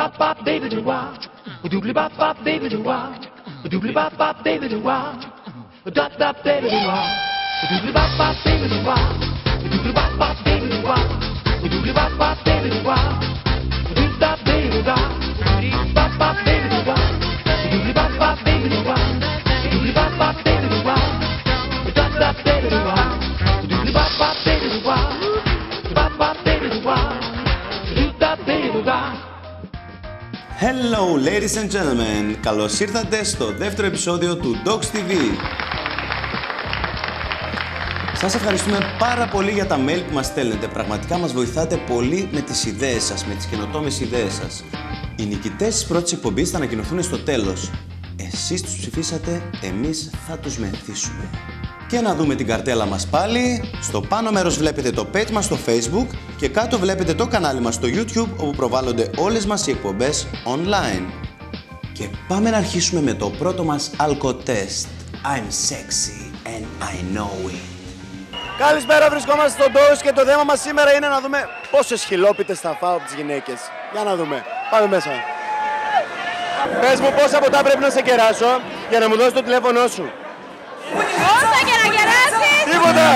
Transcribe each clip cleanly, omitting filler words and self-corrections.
bop bop baby do wah, doobly bop bop baby do wah, doobly bop bop baby do wah, dot dot baby do wah, doobly bop bop baby do wah, doobly bop bop baby do wah, doobly bop bop baby do wah, doot dot baby do wah, bop bop baby do wah, doobly bop bop baby do wah, doobly bop bop baby do wah, dot dot baby do wah, doobly bop bop baby do wah, bop bop baby do wah, doot dot baby do wah. Hello ladies and gentlemen, καλώς ήρθατε στο δεύτερο επεισόδιο του Dogs TV. Σας ευχαριστούμε πάρα πολύ για τα mail που μας στέλνετε. Πραγματικά μας βοηθάτε πολύ με τις ιδέες σας, με τις καινοτόμες ιδέες σας. Οι νικητές της πρώτης εκπομπής θα ανακοινωθούν στο τέλος. Εσείς τους ψηφίσατε, εμείς θα τους μεθύσουμε. Και να δούμε την καρτέλα μας πάλι. Στο πάνω μέρος βλέπετε το page μας στο Facebook και κάτω βλέπετε το κανάλι μας στο YouTube, όπου προβάλλονται όλες μας οι εκπομπές online. Και πάμε να αρχίσουμε με το πρώτο μας αλκοτέστ. I'm sexy and I know it. Καλησπέρα, βρισκόμαστε στον Dogs και το θέμα μας σήμερα είναι να δούμε πόσες χιλόπιτες θα φάω από τις γυναίκες. Για να δούμε. Πάμε μέσα. Πες μου πόσα ποτά πρέπει να σε κεράσω για να μου δώσεις το τηλέφωνό σου. Πόσα και να κεράσεις! Τίποτα!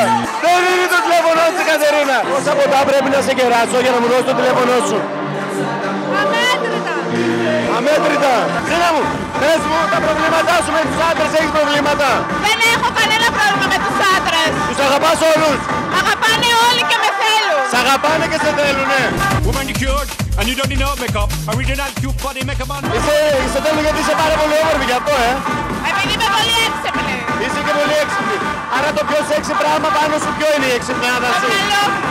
Δεν είναι το τηλέφωνο της Κατερίνα! Πόσα ποτά πρέπει να σε κεράσω για να μου δώσεις το τηλέφωνό σου. Αμέτρητα! Αμέτρητα! Ξένα μου, πες μου τα προβλήματά σου με τους άντρες, έχεις προβλήματα. Δεν έχω κανένα πρόβλημα με τους άντρες. Τους αγαπάς όλους. Αγαπάνε όλοι και με θέλουν. Σ' αγαπάνε και σε θέλουνε. Woman you cured and you don't need no makeup. Original cute body makeup on. Είσαι τέλειο γιατί είσαι πάρα πολύ όμορφη γι' αυτό, Επειδή είμαι πολύ έξυπνη. Είσαι και πολύ έξυπνη. Άρα το πιο σεξι πράγμα πάνω σου ποιο είναι η εξυπνάδα σου.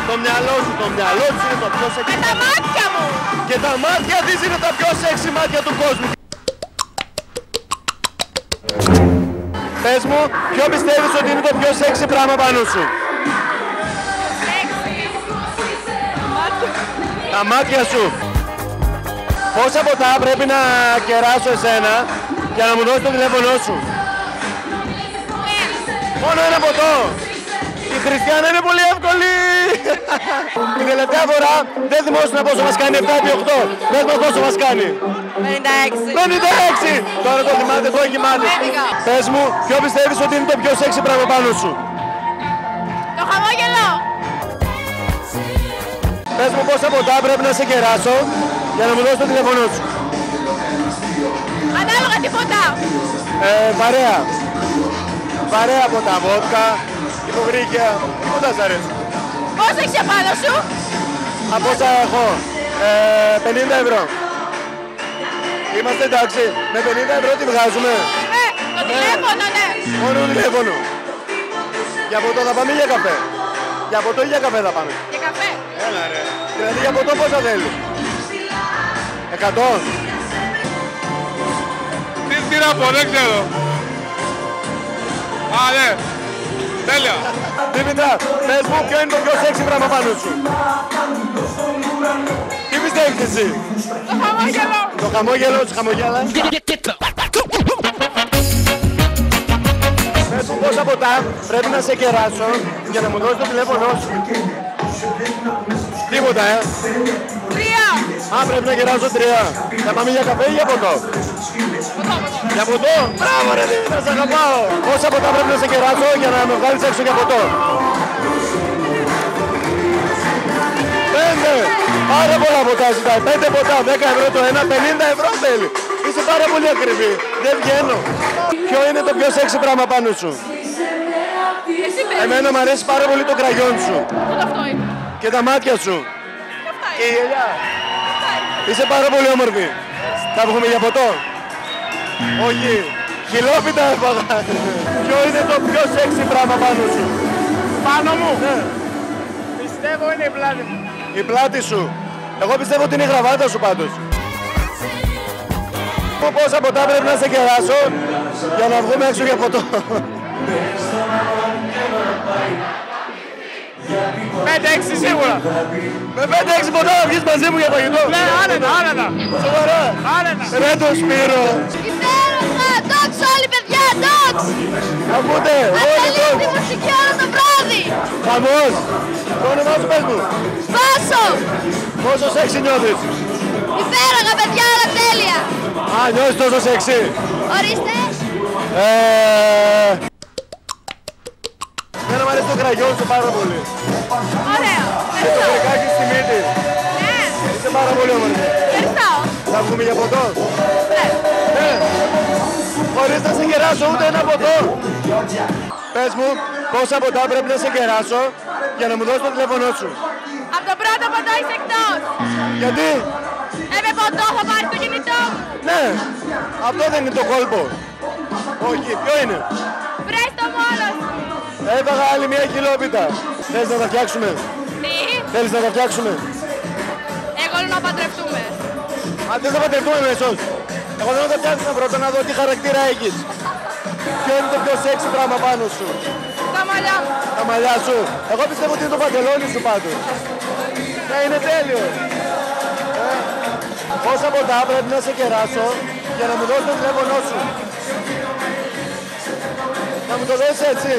Το μυαλό μου. Το μυαλό σου είναι το πιο σεξι. Με τα μάτια μου. Και τα μάτια της είναι τα πιο σεξι μάτια του κόσμου. Πες μου, ποιο πιστεύεις ότι είναι το πιο σεξι πράγμα πάνω σου. Τα μάτια σου. Πόσα ποτά πρέπει να κεράσω εσένα για να μου δώσεις το τηλέφωνό σου. Μόνο ένα ποτό. Η Χριστιανά είναι πολύ εύκολη. Την τελευταία φορά δεν θυμόσουνα πόσο μας κάνει 7x8. Πες μας πόσο μας κάνει. 56. 56. Τώρα το θυμάται, το κοιμάται. Πες μου, ποιο πιστεύεις ότι είναι το πιο σεξι πράγμα πάνω σου. Το χαμόγελο. Πες μου πόσα ποτά πρέπει να σε κεράσω για να μου δώσεις το τηλέφωνό σου. Ανάλογα τι ποτά. Παρέα. Παρέα ποτά, βότκα, υπογρίκια, τίποτα σ' αρέσει. Πόσο έχεις επάνω σου. Από όσα έχω, 50 ευρώ. Είμαστε εντάξει, με 50 ευρώ τι βγάζουμε. Ναι, το τηλέφωνο, ναι. Μόνο τηλέφωνο. Για ποτό θα πάμε ή για καφέ. Για ποτό ή για καφέ θα πάμε. Και καφέ. Έλα ρε. Δηλαδή για ποτό πόσα θέλει. 100. Τι να πω, δεν ξέρω. Α, ναι. Τέλεια. Δήμητρα, πες μου ποιο είναι το πιο σεξι πράγμα πάνω σου. Τι πιστεύεις εσύ. Το χαμόγελο. Το χαμόγελο σου χαμογέλα. Πες μου πόσα ποτά πρέπει να σε κεράσω για να μου δώσεις το τηλέφωνό σου. Τίποτα, 3. Α, πρέπει να κεράσω 3. Θα πάμε για καφέ ή για ποτό. Για ποτό. Μπράβο ρε Δήμητρα, σ' αγαπάω. Πόσα ποτά πρέπει να σε κεράσω για να με βγάλεις έξω για ποτό. 5. Πάρα πολλά ποτά ζητάει. 5 ποτά, 10 ευρώ το ένα, 50 ευρώ θέλει. Είσαι πάρα πολύ ακριβή. Δεν βγαίνω. Ποιο είναι το πιο σεξι πράγμα πάνω σου. Εμένα μου αρέσει πάρα πολύ το κραγιόν σου. Αυτό είναι. Και τα μάτια σου. Και η γυαλιά. Είσαι πάρα πολύ όμορφη. Θα βγούμε για ποτό. Όχι. Χιλόπιτα έφαγα. Ποιο είναι το πιο σεξι πράγμα πάνω σου. Πάνω μου. Ναι. Πιστεύω είναι η πλάτη μου. Η πλάτη σου. Εγώ πιστεύω ότι είναι η γραβάτα σου πάντως. Πόσα ποτά πρέπει να σε κεράσω για να βγούμε έξω για ποτό. 5-6 σίγουρα. Με 5-6 ποτά να βγεις μαζί μου για φαγητό. Ναι, άνετα, άνετα. Σοβαρά. Άνετα. Ρε το Σπύρο. Υπέροχα. Dogs όλοι παιδιά. Dogs. Ακούτε. Αναλύει τη μουσική όλο το βράδυ. Χαμός. Το όνομά σου πες μου. Βάσο. Πόσο σεξι νιώθεις. Υπέροχα παιδιά. Α, νιώθεις τόσο σεξι. Ορίστε. Εμένα μου αρέσει το κραγιόν σου πάρα πολύ. Ωραίο. Και το βρικάκι στη μύτη. Ναι. Είσαι πάρα πολύ όμορφη. Ευχαριστώ. Θα βγούμε για ποτό. Ναι. Ναι. Χωρίς να σε κεράσω ούτε ένα ποτό. Πες μου πόσα ποτά πρέπει να σε κεράσω για να μου δώσεις το τηλέφωνό σου. Από το πρώτο ποτό είσαι εκτός. Γιατί? Με ποτό θα πάρεις το κινητό μου. Ναι. Αυτό δεν είναι το κόλπο. Όχι. Ποιο είναι? Βρες το μόνος σου. Έφαγα άλλη μια κιλόπιτα. Θες να τα φτιάξουμε? Τι? Θέλεις να τα φτιάξουμε? Εγώ θέλω να παντρευτούμε. Μα θες να πατευτούμε μέσος. Εγώ θέλω να τα φτιάξουμε πρώτα να δω τι χαρακτήρα έχεις. Ποιο είναι το πιο σεξι πράγμα πάνω σου? Τα μαλλιά μου. Τα μαλλιά σου. Εγώ πιστεύω ότι είναι το παντελόνι σου πάντως. Ναι, είναι τέλειο. Πόσα ποτά πρέπει να σε κεράσω για να μου δώσεις το τηλέφωνό σου? Να μου το δώσεις έτσι?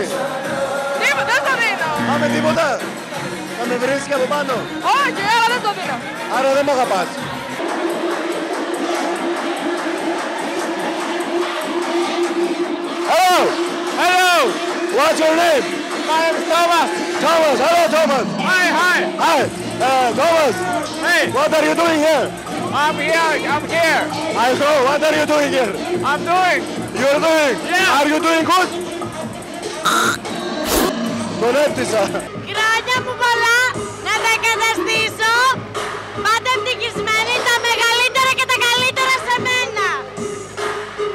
Τίποτα, δεν το δίνω. Πάμε τίποτα. Θα με βρίσκει από πάνω. Όχι, αλλά δεν το δίνω. Άρα δεν μ' αγαπάς. Hello! Hello! What's your name? My name is Thomas. Thomas. Hello, Thomas. Hi, hi. Hi. Thomas. Hey, What are you doing here? I'm here. I'm here. I know. What are you doing here? I'm doing. You're doing? Yeah. Are you doing good? Τον έπτυσα. Χρόνια μου πολλά να τα εγκαταστήσω. Πάτε ευτυχισμένοι, τα μεγαλύτερα και τα καλύτερα σε μένα.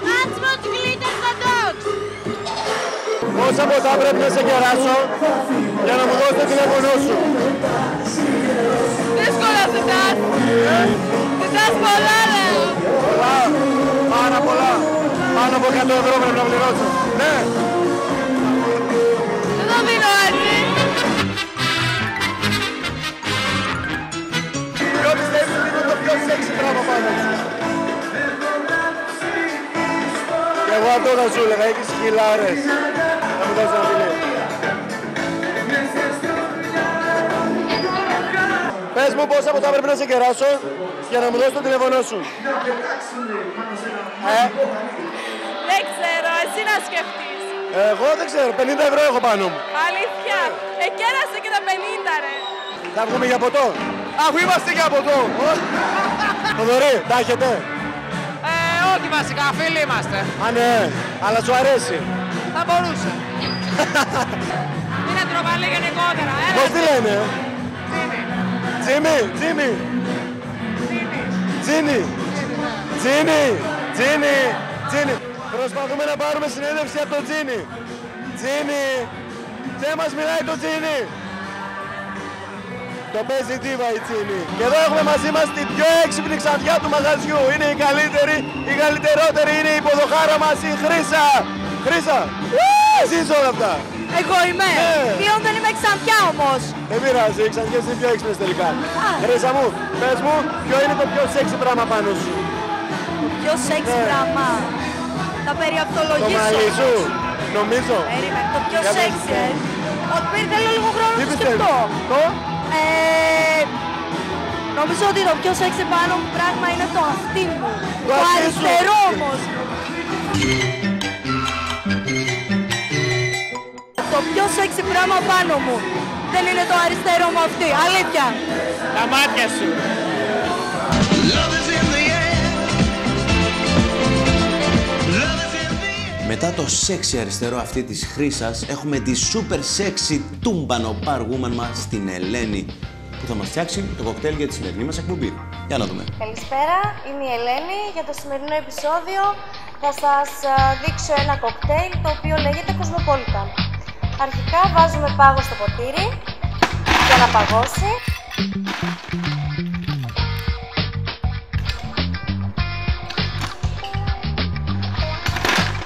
That's what glitters the dogs. Πόσα ποτά πρέπει να σε κεράσω για να μου δώσεις το τηλέφωνό σου? Δύσκολα ζητάς. Ζητάς πολλά, λέω. Πολλά. Πάρα πολλά. Πάνω από 100 ευρώ πρέπει να πληρώσω. Ναι. Δεν το δίνω έτσι. Ποιο πιστεύεις ότι είναι το πιο σεξι πράγμα πάνω σου? Και εγώ αυτό θα σου έλεγα, έχεις χιλάρες. Θα μου δώσεις ένα φιλί. Πες μου πόσα ποτά πρέπει να σε κεράσω για να μου δώσεις το τηλέφωνό σου. Δεν ξέρω, εσύ να σκεφτείς. Εγώ δεν ξέρω, 50 ευρώ έχω πάνω μου. Αλήθεια. Κέρασε και τα 50, ρε. Θα βγούμε για ποτό. Αφού είμαστε για ποτό. Θοδωρή, τα έχετε? Όχι βασικά, φίλοι είμαστε. Α, ναι, αλλά σου αρέσει. Θα μπορούσε. Είναι τροπαλή γενικότερα. Πώς τη λένε? Τζίμι, Τζίμι. Τζίνι. Τζίνι. Τζίνι. Τζίνι. Προσπαθούμε να πάρουμε συνέντευξη από τον Τζίνι. Τζίνι. Δεν μας μιλάει το Τζίνι. Το παίζει τίβα η Τζίνι. Και εδώ έχουμε μαζί μας την πιο έξυπνη ξαδιά του μαγαζιού. Είναι η καλύτερη, η καλύτερότερη είναι η υποδοχάρα μας, η Χρύσα. Χρύσα. Εσύ είσαι όλα αυτά. Εγώ είμαι. Πλέον δεν είμαι ξανθιά όμως. Δεν πειράζει, οι ξανθιές είναι πιο έξυπνες τελικά. Χρύσα μου, πες μου, ποιο είναι το πιο σεξι πράγμα πάνω σου? Πιο σεξ πράγμα. Θα Το περιαυτολογήσω. μαλλί σου, νομίζω. Περίμενε, το πιο Για σεξ. πες. Ότι πήρε θέλω λίγο χρόνο Τι να το πιστεύεις? σκεφτώ. Το? Νομίζω ότι το πιο σεξ πάνω μου πράγμα είναι το αυτί μου. Το Το αυτί σου. αριστερό όμως. Το πιο σεξι πράγμα πάνω μου δεν είναι το αριστερό μου αυτή. Αλήθεια. Τα μάτια σου. Μετά το σεξι αριστερό αυτή της Χρύσας, έχουμε τη super sexy τούμπανο bar woman μας, την Ελένη, που θα μας φτιάξει το κοκτέιλ για τη σημερινή μας εκπομπή. Για να δούμε. Καλησπέρα, είμαι η Ελένη. Για το σημερινό επεισόδιο θα σας δείξω ένα κοκτέιλ το οποίο λέγεται Cosmopolitan. Αρχικά βάζουμε πάγο στο ποτήρι για να παγώσει.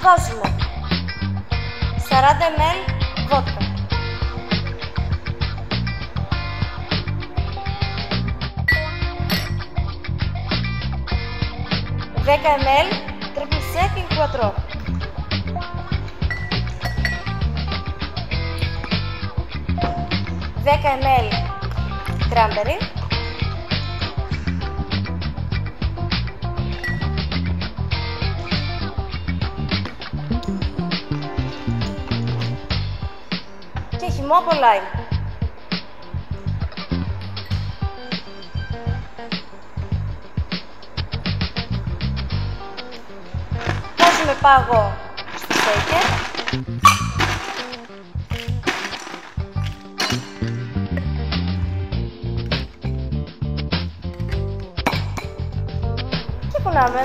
Βάζουμε 40 ml βότκα. 10 ml triple sec in quattro. 10 ml cranberry. Χυμόπολα είναι. Βάζουμε πάγο στο σέικερ. Και κουνάμε.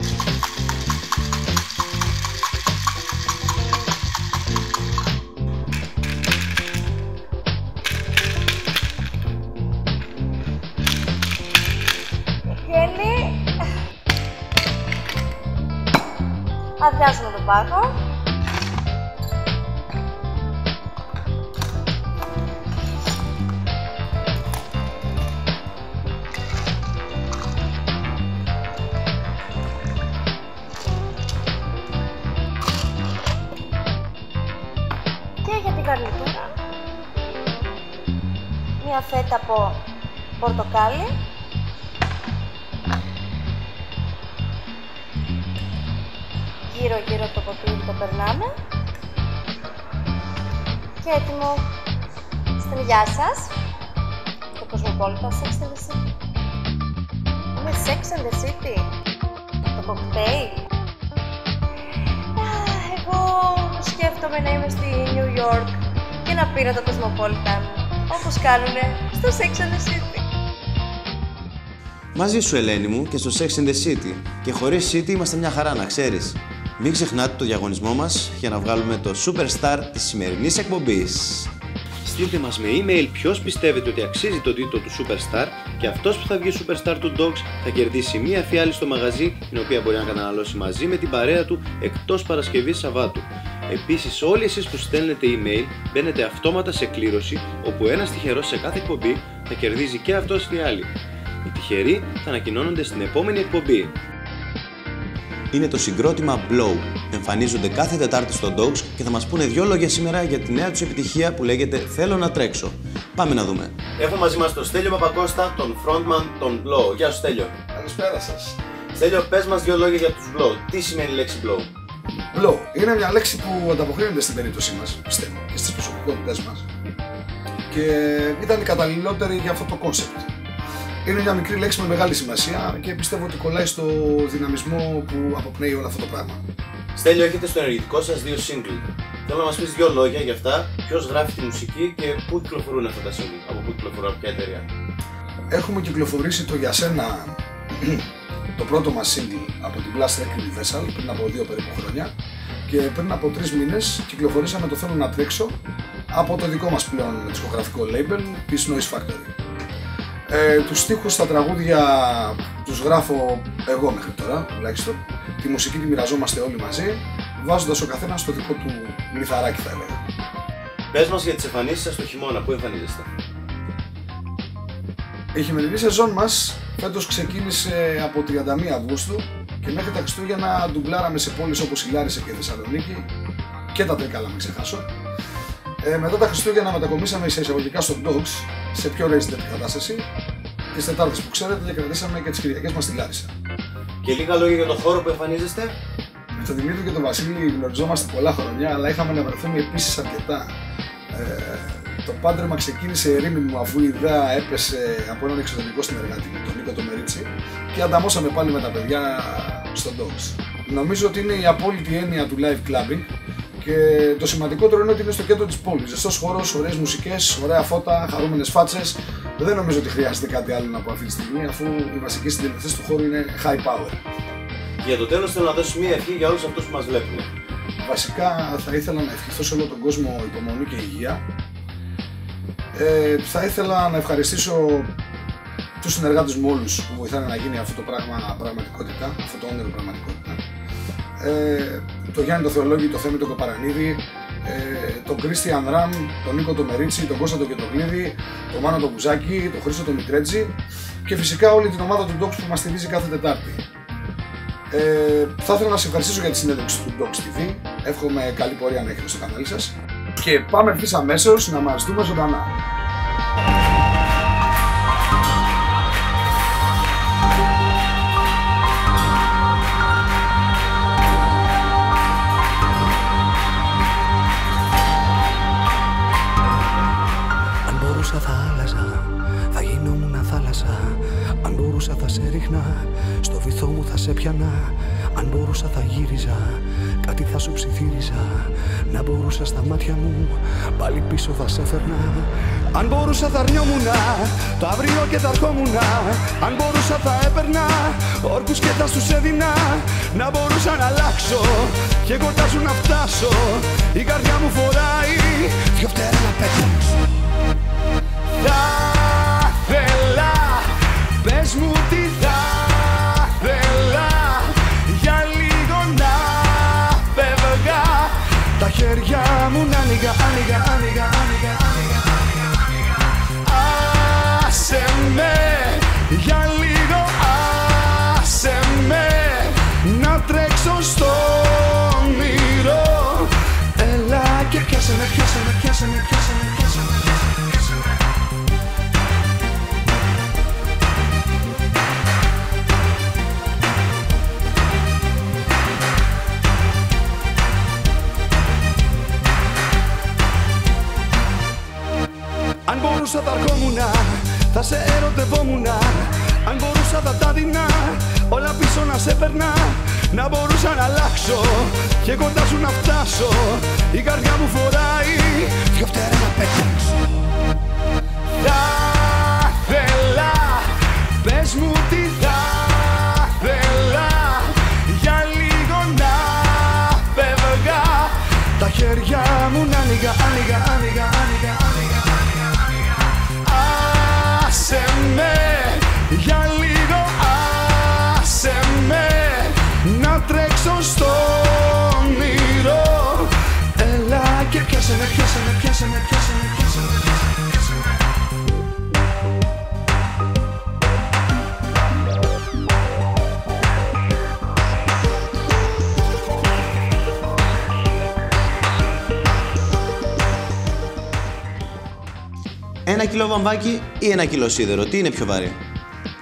Γέλη. Αδειάζουμε τον πάγο. Και για την καρνιτούρα, μία φέτα από πορτοκάλι. Γύρω-γύρω το ποτήρι το περνάμε. Και έτοιμο στην υγειά σας. Το Cosmopolitan Sex and the City. Είναι Sex and the City. Το κοκτέιλ. Εγώ σκέφτομαι να είμαι στη New York και να πίνω το Cosmopolitan, όπως κάνουνε στο Sex and the City. Μαζί σου, Ελένη μου, και στο Sex and the City. Και χωρίς City είμαστε μια χαρά, να ξέρεις. Μην ξεχνάτε το διαγωνισμό μας για να βγάλουμε το Superstar της σημερινής εκπομπής. Στείλτε μας με email ποιος πιστεύετε ότι αξίζει τον τίτλο του Superstar και αυτός που θα βγει Superstar του Dogs θα κερδίσει μία φιάλη στο μαγαζί, την οποία μπορεί να καταναλώσει μαζί με την παρέα του εκτός Παρασκευής Σαββάτου. Επίσης, όλοι εσείς που στέλνετε email μπαίνετε αυτόματα σε κλήρωση, όπου ένας τυχερός σε κάθε εκπομπή θα κερδίζει και αυτός φιάλη. Οι τυχεροί θα ανακοινώνονται στην επόμενη εκπομπή. Είναι το συγκρότημα Blow. Εμφανίζονται κάθε Τετάρτη στο Dogs και θα μας πούνε 2 λόγια σήμερα για τη νέα τους επιτυχία που λέγεται «Θέλω να τρέξω». Πάμε να δούμε. Έχω μαζί μας τον Στέλιο Παπακώστα, τον frontman των Blow. Γεια σου, Στέλιο. Καλησπέρα σας. Στέλιο, πες μας 2 λόγια για τους Blow. Τι σημαίνει η λέξη Blow? Blow είναι μια λέξη που ανταποκρίνεται στην περίπτωσή μας, πιστεύω, και στις προσωπικότητες μας. Και ήταν η καταλληλότερη για αυτό το κόνσεπτ. Είναι μια μικρή λέξη με μεγάλη σημασία και πιστεύω ότι κολλάει στο δυναμισμό που αποπνέει όλο αυτό το πράγμα. Στέλιο, έχετε στο ενεργητικό σας 2 single. Θέλω να μας πεις 2 λόγια για αυτά, ποιος γράφει τη μουσική και πού κυκλοφορούν αυτά τα single, από πού κυκλοφορούν, από ποια εταιρεία. Έχουμε κυκλοφορήσει το «Για σένα», το πρώτο μας single από την Blast Record Universal πριν από 2 περίπου χρόνια, και πριν από 3 μήνες κυκλοφορήσαμε το «Θέλω να τρέξω» από το δικό μας πλέον δισκογραφικό label της Noise Factory. Τους στίχους στα τραγούδια τους γράφω εγώ μέχρι τώρα, τουλάχιστον. Τη μουσική τη μοιραζόμαστε όλοι μαζί, βάζοντας ο καθένας στο δικό του λιθαράκι, θα έλεγα. Πες μας για τις εμφανίσεις σας το χειμώνα, πού εμφανίζεστε? Η χειμερινή σεζόν μας φέτος ξεκίνησε από 31 Αυγούστου και μέχρι τα Χριστούγεννα ντουμπλάραμε σε πόλεις όπως η Λάρισα και η Θεσσαλονίκη και τα Τρίκαλα, μην ξεχάσω. Μετά τα Χριστούγεννα μετακομίσαμε σε εισαγωγικά στο Dogs, σε πιο resident κατάσταση, τις Τετάρτες που ξέρετε, και κρατήσαμε και τις Κυριακές μας στη Λάρισα. Και λίγα λόγια για τον χώρο που εμφανίζεστε. Με τον Δημήτρη και τον Βασίλη γνωριζόμαστε πολλά χρόνια, αλλά είχαμε να βρεθούμε επίσης αρκετά. Το πάντρεμα ξεκίνησε ερήμην μου, αφού η ιδέα έπεσε από έναν εξωτερικό συνεργάτη μου, τον Νίκο το Μερίτσι, και ανταμώσαμε πάλι με τα παιδιά στο Dogs. Νομίζω ότι είναι η απόλυτη έννοια του live clubbing. Και το σημαντικότερο είναι ότι είναι στο κέντρο της πόλης. Ζεστός χώρος, ωραίες μουσικές, ωραία φώτα, χαρούμενες φάτσες. Δεν νομίζω ότι χρειάζεται κάτι άλλο να πω αυτή τη στιγμή, αφού οι βασικοί συντελεστές του χώρου είναι high power. Για το τέλος θέλω να δώσω μια ευχή για όλους αυτούς που μας βλέπουν. Βασικά θα ήθελα να ευχηθώ σε όλο τον κόσμο υπομονή και υγεία. Θα ήθελα να ευχαριστήσω τους συνεργάτες μου όλους που βοηθάνε να γίνει αυτό το πράγμα πραγματικότητα, αυτό το όνειρο πραγματικότητα. Το Γιάννη το Θεολόγη, το Θέμη το Κοπαρανίδη, τον Κρίστιαν Ραμ, τον Νίκο το Μερίτσι, τον Κώστα το Κετοκλίδη, τον Μάνο το Μπουζάκη, τον Χρήστο το Μητρέτζη και φυσικά όλη την ομάδα του Dogs που μας στηρίζει κάθε Τετάρτη. Θα ήθελα να σας ευχαριστήσω για τη συνέντευξη του Dogs TV. Εύχομαι καλή πορεία να έχετε στο κανάλι σας. Και πάμε ευθύς αμέσως να μας δούμε ζωντανά. μου θα σε πιανα. Αν μπορούσα θα γύριζα, κάτι θα σου ψιθύριζα. Να μπορούσα στα μάτια μου, πάλι πίσω θα σε φέρνα. Αν μπορούσα θα αρνιόμουνα, το αύριο και θα ερχόμουνα. Αν μπορούσα θα έπαιρνα, όρκους και θα στους έδινα. Να μπορούσα να αλλάξω, και κοντάζω να φτάσω. Η καρδιά μου φοράει δυο φτερά να πετάξω. Θα θέλα, πες μου τι θα θέλα. Για λίγο να φεύγα, τα χέρια μου να άνοιγα, άνοιγα. Άσε με, για λίγο άσε με, να τρέξω στο όνειρο. Έλα και πιάσε με. Αν μπορούσα θα ερχόμουνα, θα σε ερωτευόμουνα. Αν μπορούσα θα τα δεινά, όλα πίσω να σε περνά. Να μπορούσα να αλλάξω, και κοντά σου να φτάσω. Η καρδιά μου φοράει δυο φτερά να πετάξω. Θα θέλα, πες μου τι θα θέλα. Για λίγο να φεύγα, τα χέρια μου να άνοιγα, άνοιγα. Άσε με, για λίγο άσε με, να τρέξω στο όνειρο. Έλα και πιάσε με. Ένα κιλό βαμβάκι ή ένα κιλό σίδερο, τι είναι πιο βαρύ?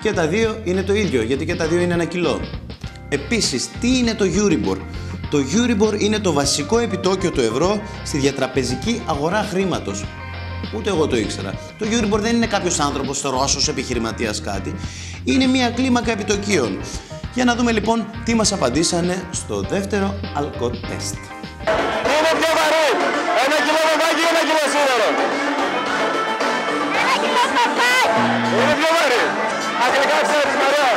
Και τα δύο είναι το ίδιο, γιατί και τα δύο είναι ένα κιλό. Επίσης, τι είναι το Euribor? Το Euribor είναι το βασικό επιτόκιο του ευρώ στη διατραπεζική αγορά χρήματος. Ούτε εγώ το ήξερα. Το Euribor δεν είναι κάποιος άνθρωπος, το Ρώσος επιχειρηματίας κάτι. Είναι μια κλίμακα επιτοκίων. Για να δούμε λοιπόν τι μας απαντήσανε στο δεύτερο αλκοτέστ. Είναι πιο βαρύ, ένα κιλό βαμβάκι ή ένα κιλό σίδερο? Είναι πιο βαρύ. Αγγλικά ξέρεις, Μαρία.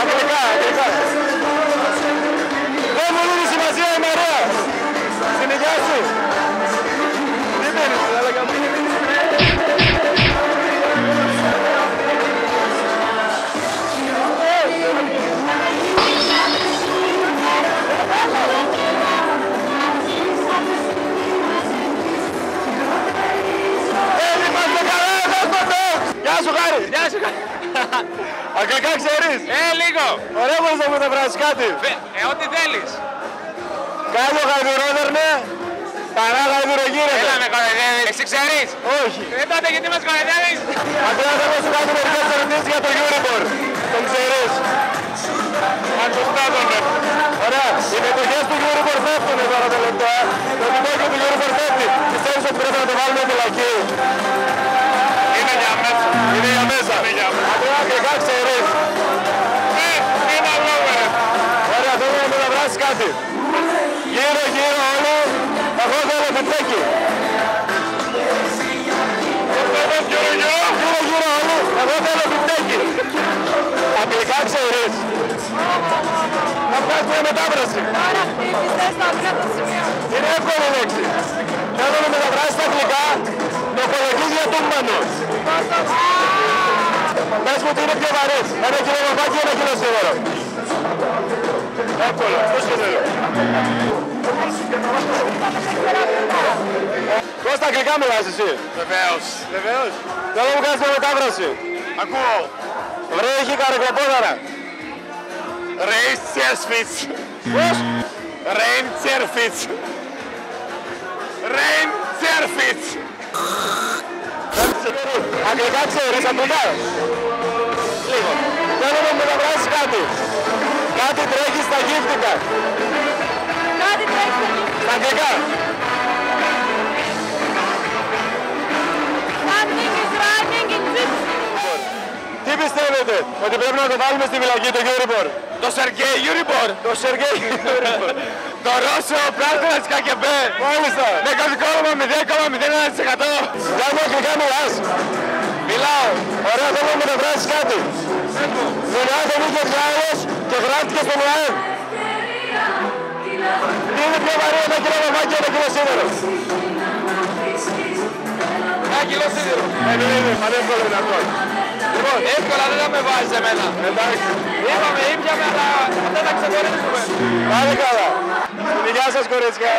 Αγγλικά. Δεν μου δίνει σημασία η Μαρία. Στην υγεία σου. Τι πίνεις, αλλά καμπίνει. Γεια σου, Χάρη. Αγγλικά ξέρεις? Λίγο. Ωραία, μπορείς να μου μεταφράσεις κάτι? Ό,τι θέλεις. Κάτω γαϊδουρόδερνε, παρά γαϊδουρογύρευε. Έλα με κοροϊδεύεις. Εσύ ξέρεις? Όχι. Τότε γιατί μας κοροϊδεύεις? Αντρέα, θέλω να σου κάνω μερικές ερωτήσεις για το Euribor. Τον ξέρεις? Αν σωστά τον έχω. Ωραία. Οι μετοχές του Euribor φεύγουν τώρα τελευταία. Το επιτόκιο του Euribor φεύγει. Πιστεύεις ότι πρέπει να το βάλουμε φυλακή? Είναι για μέσα. Είναι για μέσα. Αντρέα, αγγλικά ξέρεις? Είναι αλόγω. Ωραία, θέλω να μου μεταφράσεις κάτι. Γύρω όλοι, εγώ θέλω επιτέκει. Γύρω όλοι, εγώ θέλω επιτέκει. Αγγλικά ξέρεις? Να βγάλεις μια μετάφραση. Τώρα χτύπησες το πρώτο σημείο. Είναι εύκολη λέξη. Θέλω να μεταφράσεις στα αγγλικά το κολεγγύς για τούμπανος. Πες μου τι είναι πιο βαρύς. Ένα κιλό βαμβάκι ή ένα κιλό σίδερο? Εύκολο. Πώς το θέλω. Πώς τα αγγλικά μιλάς εσύ? Βεβαίως. Θέλω να μου κάνεις μια μετάφραση. Ακούω. Βρε, έχει καρεκλοπόδαρα. Ρέιντσερφιτς. Πώς? Ρέιντσερφιτς. Αγγλικά ξέρεις, αγγλικά? Λίγο. Θέλω να μου μεταφράσεις κάτι. Κάτι τρέχει στα γύφτικα. Κάτι τρέχει στα γύφτικα. Στα αγγλικά. Something is running in gypsy. Τι Τι πιστεύετε, ότι πρέπει να το βάλουμε στη φυλακή το Euribor? Το Σεργέι Euribor. Το Σεργέι Euribor. Το Ρώσο πράτορα της ΚΚΠ. Μάλιστα. Με κωδικόνομο 0,01%. Για μου αγγλικά μιλάς? Μιλάω. Ωραία, θέλω να μεταφράσεις κάτι. Μιλάτε Νίκος Γάλλος και γράφτηκε στον ΟΑΕΒ. Τι είναι πιο βαρύ, 1 κιλό βαμβάκι, 1 κιλό σίδερο? 1 κιλό σίδερο. Είναι πανεύκολο είναι αυτό. Λοιπόν, εύκολα δεν θα με βάζεις εμένα. Εντάξει. Είπαμε, ήπιαμε, αλλά δεν θα ξεχωρίσουμε. Πάλι καλά. Γεια σας κορίτσια.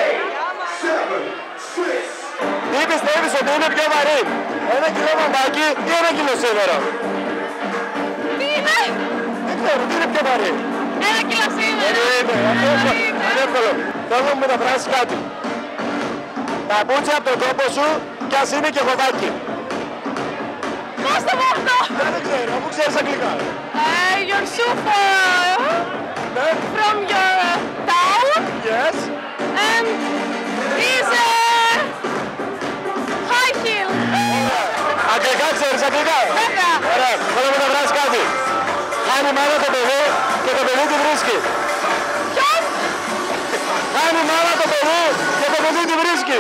Τι πιστεύεις ότι είναι πιο βαρύ, 1 κιλό βαμβάκι ή 1 κιλό σίδερο? Τι είναι? Δεν ξέρω, τι είναι πιο βαρύ? 1 κιλό σίδερο. Είναι εύκολο. Θέλω να μου μεταφράσεις κάτι. Παπούτσια από τον τόπο σου κι ας είναι και χωβάκι. Πώς το πω αυτό? Δεν ξέρω, αφού ξέρεις αγγλικά. Your shoe from your town Yes. and is high heel. Αγγλικά ξέρεις, αγγλικά. Βέβαια. Ωραία, θέλω να μεταφράσεις κάτι. Χάνει η μάνα το παιδί και το παιδί τη βρίσκει. Ποιος? Χάνει η μάνα το παιδί και το παιδί τη βρίσκει.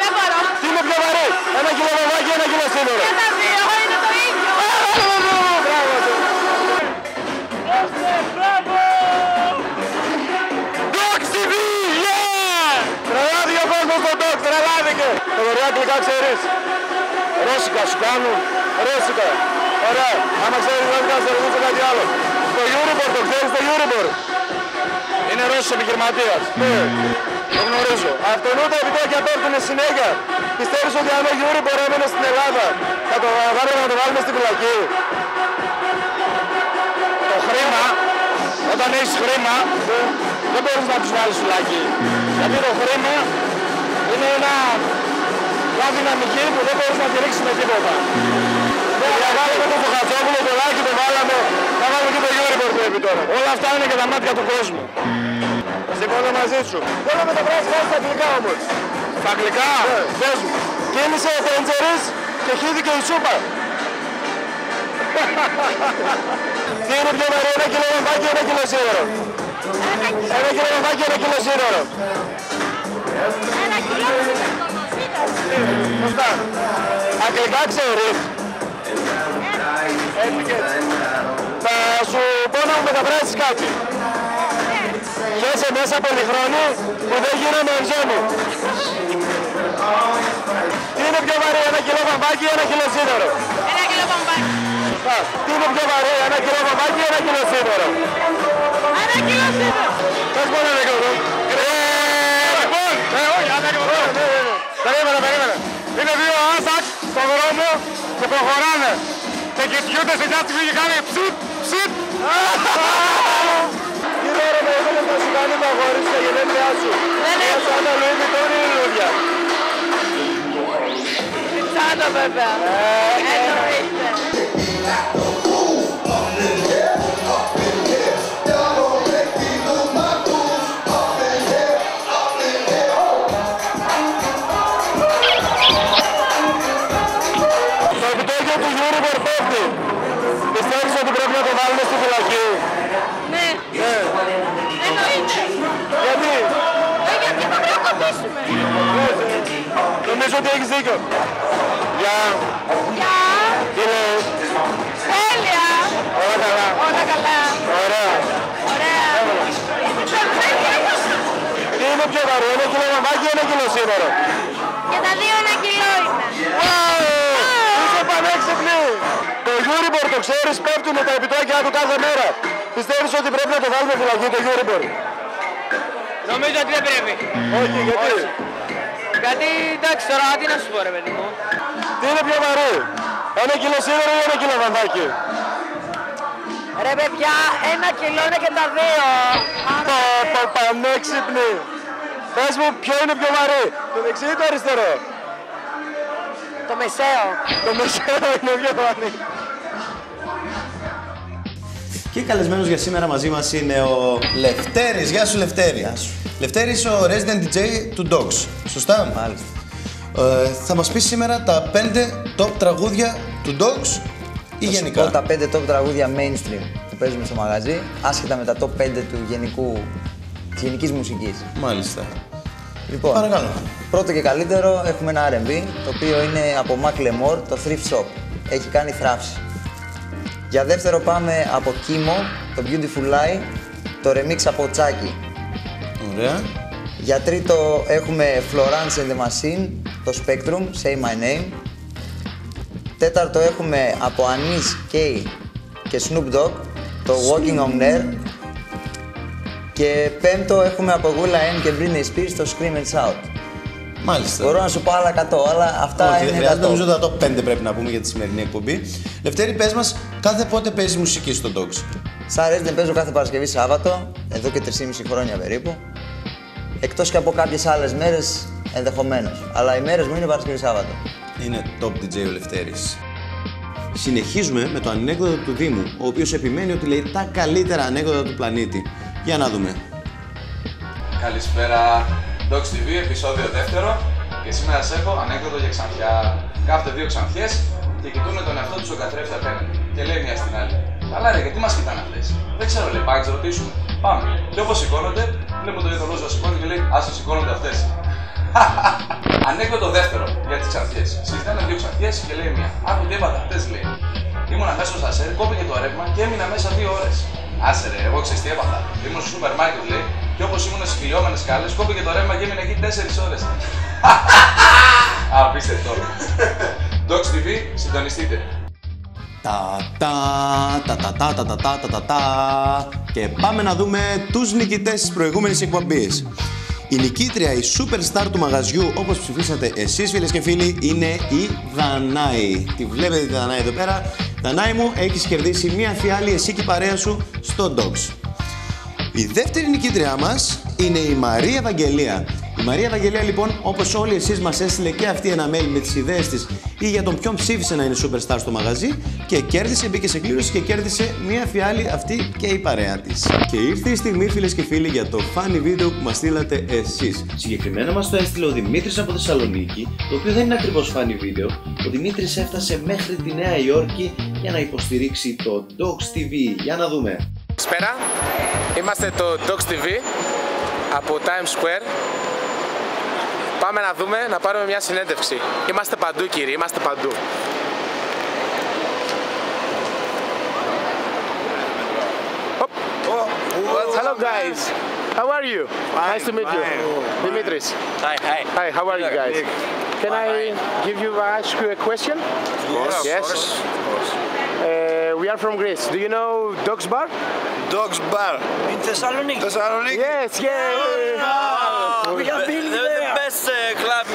Δεν μπορώ. Τι είναι πιο βαρύ, 1 κιλό βαμβάκι ή 1 κιλό σίδερο? Και τα δύο είναι το ίδιο. Μπράβο σου. Docs TV, yeah! Τρελάθηκε ο κόσμος στο Docs, τρελάθηκε. Το ωραία αγγλικά ξέρεις? Ρώσικα σου κάνουν, ρώσικα. Ωραία, άμα ξέρεις ρώσικα σε ρωτήσω κάτι άλλο. Το Euribor, το ξέρεις το Euribor? Είναι Ρώσος επιχειρηματίας. Ναι, το γνωρίζω. Αυτονού τα επιτόκια πέφτουν συνέχεια. Πιστεύεις ότι αν ο Euribor έμενε στην Ελλάδα θα το βάλουμε να το βάλουμε στη φυλακή? Το χρήμα, όταν έχεις χρήμα, δεν μπορείς να τους βάλεις φυλακή. Γιατί το χρήμα είναι μια δυναμική που δεν μπορείς να τη ρίξεις με τίποτα. Για βάλουμε το Φωχατζόπουλο, το Λάκη, το βάλαμε, θα βάλουμε και το Euribor πρέπει τώρα. Όλα αυτά είναι και τα μάτια του κόσμου. Συμφωνώ μαζί σου. Θέλω να μεταφράσεις κάτι στα αγγλικά όμως. Στα αγγλικά? Ναι, πες μου. Κίνησε ο Τέντζερης και χύθηκε η σούπα. Τι είναι πιο βαρύ, 1 κιλό βαμβάκι ή 1 κιλό σίδερο? 1 κιλό βαμβάκι ή 1 κιλό σίδερο? 1 κιλό σίδερο. Σωστά. Αγγλικά ξέρεις? Έτσι και έτσι. Θα σου πω να μου μεταφράσεις κάτι. Χέσε μέσα πολυχρόνι που δεν γίνομαι ενζώνη. Τι είναι πιο βαρύ, 1 κιλό βαμβάκι ή 1 κιλό σίδερο? 1 κιλό βαμβάκι. Τι είναι πιο βαρύ, 1 κιλό βαμβάκι ή 1 κιλό σίδερο? 1 κιλό σίδερο. Πες μόνο ένα κιλό. Λοιπόν, όχι, ανακοινωτώ. Περίμενε. Είναι δύο άσακ στον δρόμο και προχωράνε. Και κοιτιούνται σε μια στιγμή και κάνει ψουτ, ψουτ. Τι τώρα με ήθελες να σου κάνει το αγόρι σου για γενέθλιά σου? Δεν έχω. Σαν τα Λουί Βιτόν ή λουλούδια? Πιτσάνο βέβαια. Εννοείται. Το επιτόκιο του Euribor πέφτει. Πιστεύεις ότι πρέπει να το βάλουμε στη φυλακή? Ναι. Εννοείται. Γιατί? Γιατί θα πρέπει να κομπήσουμε. Νομίζω ότι έχεις δίκιο. Γεια. Γεια. Τι λέει? Τέλεια. Όλα καλά. Όλα καλά. Ωραία. Ωραία. Τι είναι πιο βαρύ, 1 κιλό βαμβάκι ή 1 κιλό σίδερο? Και τα δύο 1 κιλό είναι. Είσαι πανέξυπνη! Το Euribor το ξέρεις, πέφτουν τα επιτόκια του κάθε μέρα. Πιστεύεις ότι πρέπει να το βάλουμε φυλακή το Euribor? Νομίζω ότι δεν πρέπει. Όχι, γιατί? Γιατί εντάξει τώρα, τι να σου πω ρε παιδί μου. Τι είναι πιο βαρύ, 1 κιλό σίδερο ή 1 κιλό βαμβάκι? Ρε παιδιά, 1 κιλό είναι και τα δύο. Πανέξυπνη! Πες μου ποιο είναι πιο βαρύ, το δεξί ή το αριστερό? Το μεσαίο. Το μεσαίο είναι πιο βαρύ. Και καλεσμένος για σήμερα μαζί μας είναι ο Λευτέρης. Γεια σου Λευτέρη. Γεια σου. Λευτέρης ο resident DJ του Docs. Σωστά? Μάλιστα. Θα μας πεις σήμερα τα 5 top τραγούδια του Dogs ή γενικά? Τα 5 top τραγούδια mainstream που παίζουμε στο μαγαζί, άσχετα με τα top 5 της γενικής μουσικής. Μάλιστα. Λοιπόν, παρακαλώ. Πρώτο και καλύτερο έχουμε ένα R&B, το οποίο είναι από Macklemore, το Thrift Shop. Έχει κάνει θράψη. Για δεύτερο πάμε από Kimo, το Beautiful Lie, το remix από Chucky. Ωραία. Για τρίτο έχουμε Florence and the Machine, το Spectrum, Say My Name. Τέταρτο έχουμε από Anis K και Snoop Dogg, το Walking on Air. Και πέμπτο έχουμε από Will.i.am και Britney Spears, το Scream and Shout. Μάλιστα. Μπορώ να σου πω άλλα 100, αλλά αυτά είναι τα top. Νομίζω τα top 5 πρέπει να πούμε για τη σημερινή εκπομπή. Λευτέρη, πες μας, κάθε πότε παίζει μουσική στο Dogs? Σαν Resident παίζω κάθε Παρασκευή Σάββατο, εδώ και 3,5 χρόνια περίπου. Εκτός και από κάποιες άλλες μέρες ενδεχομένως. Αλλά οι μέρες μου είναι Παρασκευή Σάββατο. Είναι top DJ ο Λευτέρης. Συνεχίζουμε με το ανέκδοτο του Δήμου, ο οποίος επιμένει ότι λέει τα καλύτερα ανέκδοτα του πλανήτη. Για να δούμε. Καλησπέρα, Dogs TV, επεισόδιο δεύτερο. Και σήμερα σας έχω ανέκδοτο για ξανθιά. Κάθονται δύο ξανθιές και κοιτούν τον εαυτό τους ο καθρέφτη απέναντι. Και λέει μια στην άλλη: καλά, ρε, γιατί μας κοιτάνε αυτές? Δεν ξέρω, λέει, πάμε να τις ρωτήσουμε. Πάμε. Και όπως σηκώνονται, βλέπω τον ειδωλό να σηκώνει και λέει: άσο σηκώνονται αυτές. Ανέκδοτο δεύτερο για τις ξανθιές. Συζητάνε δύο ξανθιές και λέει μια: άκου τι έπαθα χτες, λέει. Ήμουνα μέσα στο σασέρ, κόπηκε το ρεύμα και έμεινα μέσα 2 ώρες. Άσε ρε, εγώ ξέρεις τι έπαθα. Ήμουν στο σούπερ μάρκετ, λέει, και όπως ήμουν στις κυλιόμενες σκάλες, κόπηκε το ρεύμα και έμεινα εκεί 4 ώρες. Απίστευτο. Dogs TV, συντονιστείτε. Και πάμε να δούμε τους νικητές της προηγούμενης εκπομπής. Η νικήτρια, η superstar του μαγαζιού, όπως ψηφίσατε εσείς φίλες και φίλοι, είναι η Δανάη. Τη βλέπετε τη Δανάη εδώ πέρα. Δανάη μου, έχεις κερδίσει μία φιάλη εσύ και η παρέα σου στο Dogs. Η δεύτερη νικήτριά μας είναι η Μαρία Ευαγγελία. Η Μαρία Ευαγγελία λοιπόν, όπως όλοι εσείς, μας έστειλε και αυτή ένα mail με τις ιδέες της ή για τον ποιον ψήφισε να είναι superstar στο μαγαζί και κέρδισε, μπήκε σε κλήρωση και κέρδισε μία φιάλη αυτή και η παρέα της. Και ήρθε η στιγμή φίλες και φίλοι για το funny βίντεο που μας στείλατε εσείς. Συγκεκριμένα μας το έστειλε ο Δημήτρης από Θεσσαλονίκη, το οποίο δεν είναι ακριβώς funny βίντεο. Ο Δημήτρης έφτασε μέχρι τη Νέα Υόρκη για να υποστηρίξει το Dogs TV. Για να δούμε. Καλησπέρα, είμαστε το Dogs TV από Times Square. Πάμε να δούμε, να πάρουμε μια συνέντευξη. Είμαστε παντού κύριοι, είμαστε παντού. Hello guys, how are you? Nice to meet you. Dimitris. Hi, how are you guys? Can I ask you a question? Yes. We are from Greece. Do you know Dogs Bar? Dogs Bar. In Thessaloniki? Thessaloniki? Yes, yeah. We have been there. The best club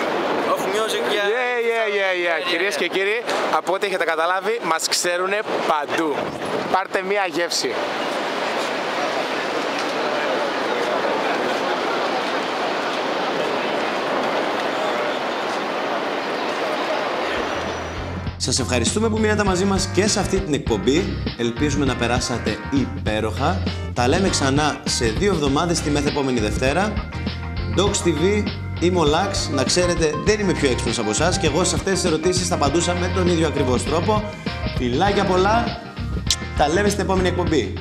of music. Yeah. Κυρίες και κύριοι, από ό,τι έχετε καταλάβει, μας ξέρουνε παντού. Πάρτε μία γεύση. Σας ευχαριστούμε που μείνατε μαζί μας και σε αυτή την εκπομπή. Ελπίζουμε να περάσατε υπέροχα. Τα λέμε ξανά σε 2 εβδομάδες τη μεθεπόμενη Δευτέρα. Dogs TV, είμαι ο Λάξ. Να ξέρετε, δεν είμαι πιο έξυπνος από εσάς και εγώ σε αυτές τις ερωτήσεις θα απαντούσα με τον ίδιο ακριβώς τρόπο. Φιλάκια πολλά. Τα λέμε στην επόμενη εκπομπή.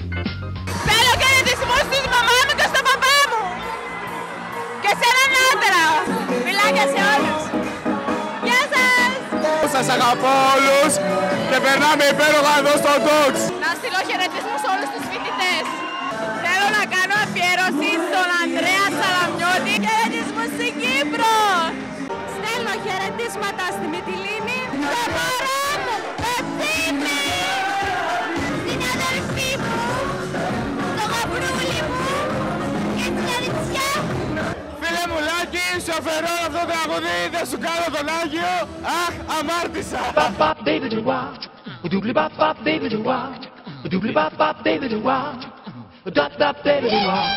Θέλω χαιρετισμό στη μαμά μου και στον παπά μου. Και σε έναν άντρα. Φιλάκια σε όλους. Γεια σας. Σας αγαπώ όλους και περνάμε υπέροχα εδώ στο Dogs. Να στείλω χαιρετισμούς σε όλους τους φοιτητές. Θέλω να κάνω αφιέρωση στον Ανδρέα Σαλαμιώτη. Χαιρετισμούς στην Κύπρο. Στέλνω χαιρετίσματα στη Μυτιλήνη. Στο μωρό μου, Ευθύμη. Στην αδερφή μου. Στο γαμπρούλι μου. Και στην αριτσιά. Φίλε μου Λάκη, σου αφαιρώ αυτό το τραγούδι, δεν σου κάνω τον Άγιο. Αχ, αμάρτησα. Bop bop baby do wah, doobly bop bop baby do wah, doobly bop bop baby do wah, dop dop baby do wah.